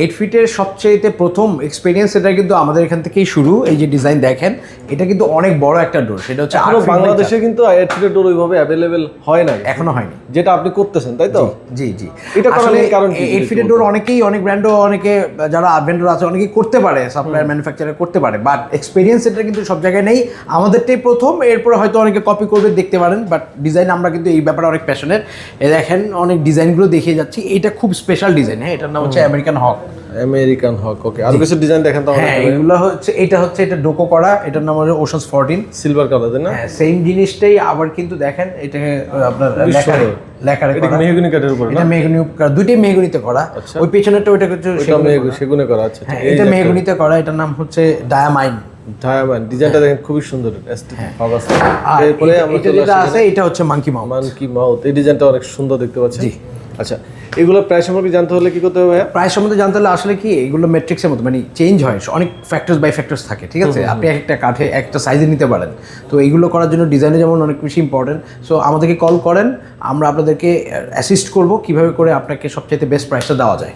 8 ফিটের সবচেয়ে প্রথম এক্সপিরিয়েন্স এটা কিন্তু আমাদের এখান থেকেই শুরু। এই যে ডিজাইন দেখেন, এটা কিন্তু অনেক বড় একটা ডোর। সেটা হচ্ছে বাংলাদেশে কিন্তু 8 ফিটের ডোর ওইভাবে অ্যাভেলেবেল হয় না, এখনো হয়নি, যেটা আপনি করতেছেন, তাই তো? জি জি। এটা আসলে কারণ 8 ফিটের ডোর অনেক ব্র্যান্ডও, অনেকে যারা ভেন্ডর আছে অনেকেই করতে পারে, সাপ্লায়ার ম্যানুফ্যাকচারার করতে পারে, বাট এক্সপিরিয়েন্স এটা কিন্তু সব জায়গায় নেই। আমাদেরটাই প্রথম, এরপরে হয়তো অনেকে কপি করবে, দেখতে পারেন, বাট ডিজাইন আমরা কিন্তু এই ব্যাপারে অনেক প্যাশনেট। দেখেন অনেক ডিজাইনগুলো দেখিয়ে যাচ্ছি, এটা খুব স্পেশাল ডিজাইন। হ্যাঁ, এটার নাম হচ্ছে আমেরিকান হক। ওকে, আর কিছু ডিজাইন দেখেন তো। হ্যাঁ, এগুলো হচ্ছে এটা ডোকো করা, এটার নাম হচ্ছে ওশানস 14 সিলভার কালার, তাই না? হ্যাঁ, সেম জিনিসটাই আবার কিন্তু দেখেন এটাকে আপনার লেখারে এটা মেহগনি কাঠের উপর, এটা মেহগনি, দুইটাই মেহগনিতে করা। ওই পেছনেরটা ওইটা হচ্ছে সেগুনে করা। আচ্ছা, এটা মেহগনিতে করা, এটার নাম হচ্ছে ডায়ামাইন। ডিজাইনটা দেখেন খুবই সুন্দর, এস্থেটিক ভাব আছে। এরপরে আমরা যেটা আছে এটা হচ্ছে মাঙ্কি মাউথ। এই ডিজাইনটা অনেক সুন্দর দেখতে পাচ্ছি। জি। আচ্ছা, এগুলো প্রাইস সম্পর্কে জানতে হলে কি করতে হবে ভাইয়া? প্রাইস সম্বন্ধে জানতে হলে আসলে কি, এগুলো ম্যাট্রিক্সের মতো, মানে চেঞ্জ হয়, অনেক ফ্যাক্টরস বাই ফ্যাক্টরস থাকে, ঠিক আছে? আপনি একটা কাঠে একটা সাইজে নিতে পারেন। তো এইগুলো করার জন্য ডিজাইনে যেমন অনেক বেশি ইম্পর্টেন্ট। সো আমাদেরকে কল করেন, আমরা আপনাদেরকে অ্যাসিস্ট করব কিভাবে করে আপনাকে সবচেয়ে বেস্ট প্রাইসটা দেওয়া যায়।